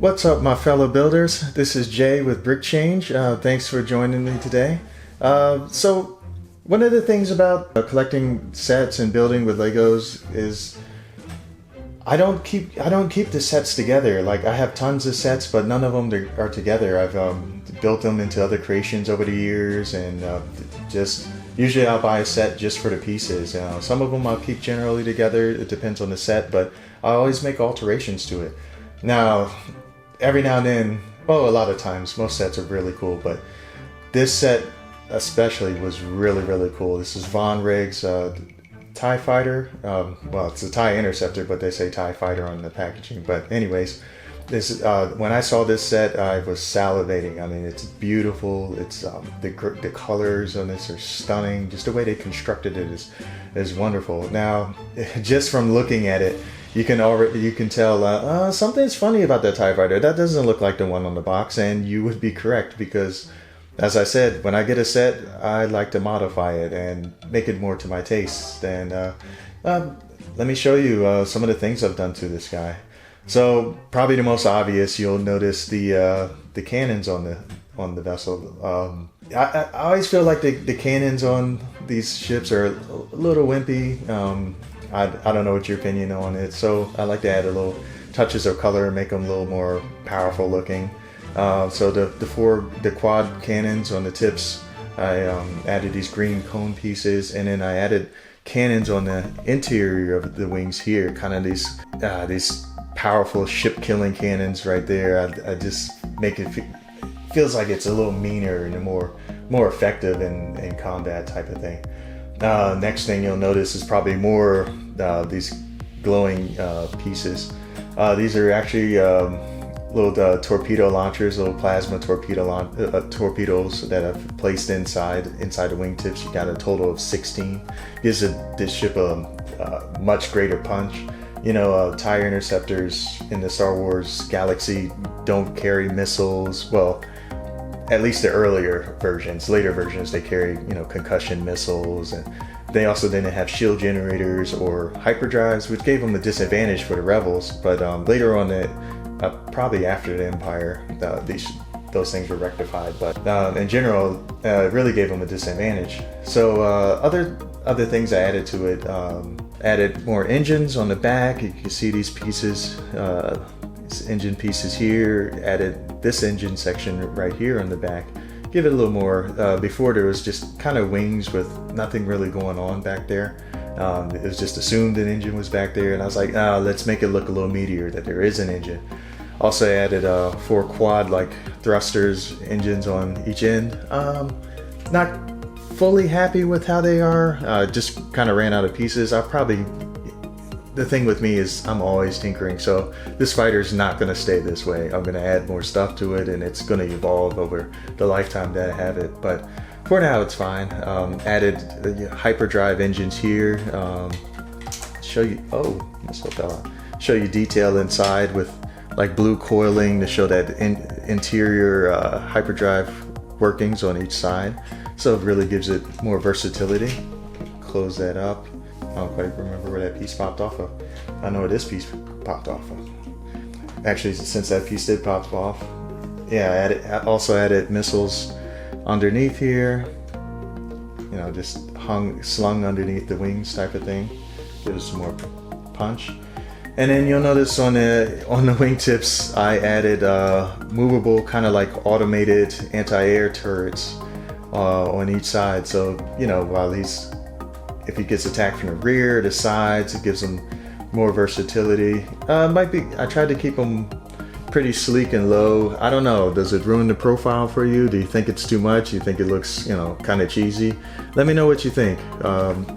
What's up, my fellow builders? This is Jay with Brick Change. Thanks for joining me today. So one of the things about collecting sets and building with Legos is I don't keep the sets together. Like, I have tons of sets, but none of them are together. I've built them into other creations over the years, and just usually I'll buy a set just for the pieces. Some of them I'll keep generally together. It depends on the set, but I always make alterations to it. Now, every now and then, well, a lot of times, most sets are really cool, but this set especially was really cool. This is Vonreg's TIE Fighter. Well, it's a TIE Interceptor, but they say TIE Fighter on the packaging. But anyways, this when I saw this set, I was salivating. I mean, it's beautiful. It's the colors on this are stunning. Just the way they constructed it is wonderful. Now, just from looking at it, you can tell something's funny about that TIE Fighter. That doesn't look like the one on the box, and you would be correct, because as I said, when I get a set, I like to modify it and make it more to my taste. And let me show you some of the things I've done to this guy. So probably the most obvious, you'll notice the cannons on the vessel. I always feel like the cannons on these ships are a little wimpy. I don't know what your opinion on it, so I like to add a little touches of color and make them a little more powerful looking. So the quad cannons on the tips, I added these green cone pieces, and then I added cannons on the interior of the wings here, kind of these powerful ship killing cannons right there. I just make it feels like it's a little meaner and more effective in combat type of thing. Next thing you'll notice is probably more these glowing pieces. These are actually little torpedo launchers, little plasma torpedoes that I've placed inside the wingtips. You got a total of 16. Gives this ship a much greater punch. TIE Interceptors in the Star Wars galaxy don't carry missiles. Well, at least the earlier versions. Later versions, they carry concussion missiles, and they also didn't have shield generators or hyperdrives, which gave them a disadvantage for the Rebels. But later on, probably after the Empire, those things were rectified. But in general, it really gave them a disadvantage. So other things I added to it, added more engines on the back. You can see these pieces, these engine pieces here. Added this engine section right here on the back. Give it a little more. Before, there was just kind of wings with nothing really going on back there. It was just assumed an engine was back there, and I was like, let's make it look a little meatier, that there is an engine. Also added 4 quad thrusters engines on each end. Not fully happy with how they are. Just kind of ran out of pieces. The thing with me is I'm always tinkering, so this fighter's not going to stay this way. I'm going to add more stuff to it, and it's going to evolve over the lifetime that I have it. But for now, it's fine. Added hyperdrive engines here. Show you detail inside with blue coiling to show that interior hyperdrive workings on each side. So it really gives it more versatility. Close that up. I don't quite remember where that piece popped off of. I know where this piece popped off of. Actually, since that piece did pop off, I also added missiles underneath here. Just slung underneath the wings type of thing. Gives some more punch. And then you'll notice on the wingtips, I added movable, kind of like automated anti-air turrets on each side. So while if he gets attacked from the rear, the sides, it gives him more versatility. I tried to keep them pretty sleek and low. I don't know, does it ruin the profile for you? Do you think it's too much? Do you think it looks, kind of cheesy? Let me know what you think.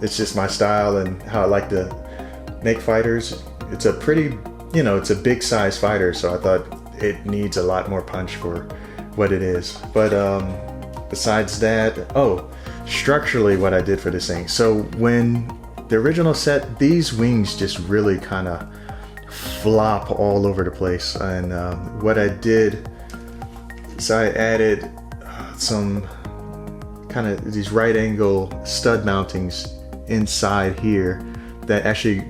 It's just my style and how I like to make fighters. It's a pretty, it's a big size fighter, so I thought it needs a lot more punch for what it is. But besides that, structurally what I did for this thing. So when the original set, these wings just really kind of flop all over the place. And what I did is I added some kind of these right angle stud mountings inside here that actually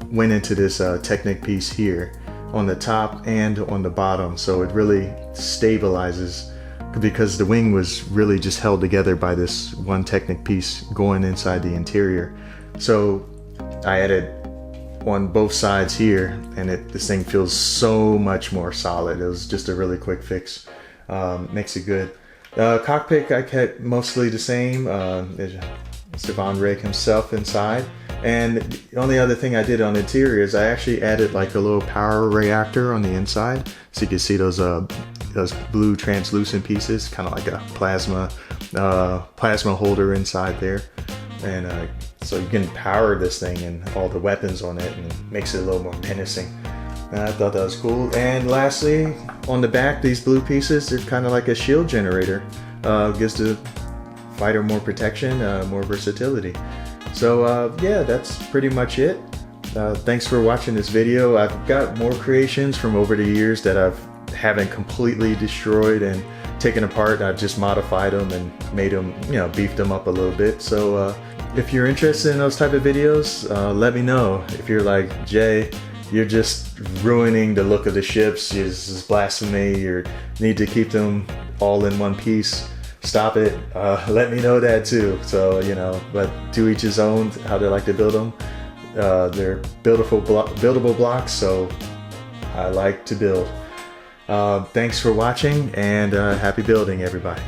went into this Technic piece here. on the top and on the bottom, so it really stabilizes, because the wing was really just held together by this one Technic piece going inside the interior. So I added on both sides here, and this thing feels so much more solid. It was just a really quick fix. Makes it good. Cockpit I kept mostly the same. There's Mr. Vonreg himself inside. And the only other thing I did on the interior is I actually added like a little power reactor on the inside, so you can see those blue translucent pieces, kind of like a plasma holder inside there, and so you can power this thing and all the weapons on it, and makes it a little more menacing. And I thought that was cool. And lastly, on the back, these blue pieces, they're kind of like a shield generator. Gives the fighter more protection, more versatility. So yeah, that's pretty much it. Thanks for watching this video. I've got more creations from over the years that haven't completely destroyed and taken apart. I've just modified them and made them, beefed them up a little bit. So if you're interested in those type of videos, let me know. If you're like, Jay, you're just ruining the look of the ships, this is blasphemy, you need to keep them all in one piece, stop it. Let me know that too. So, but to each his own, how they like to build them. They're buildable blocks, so I like to build. Thanks for watching, and happy building, everybody.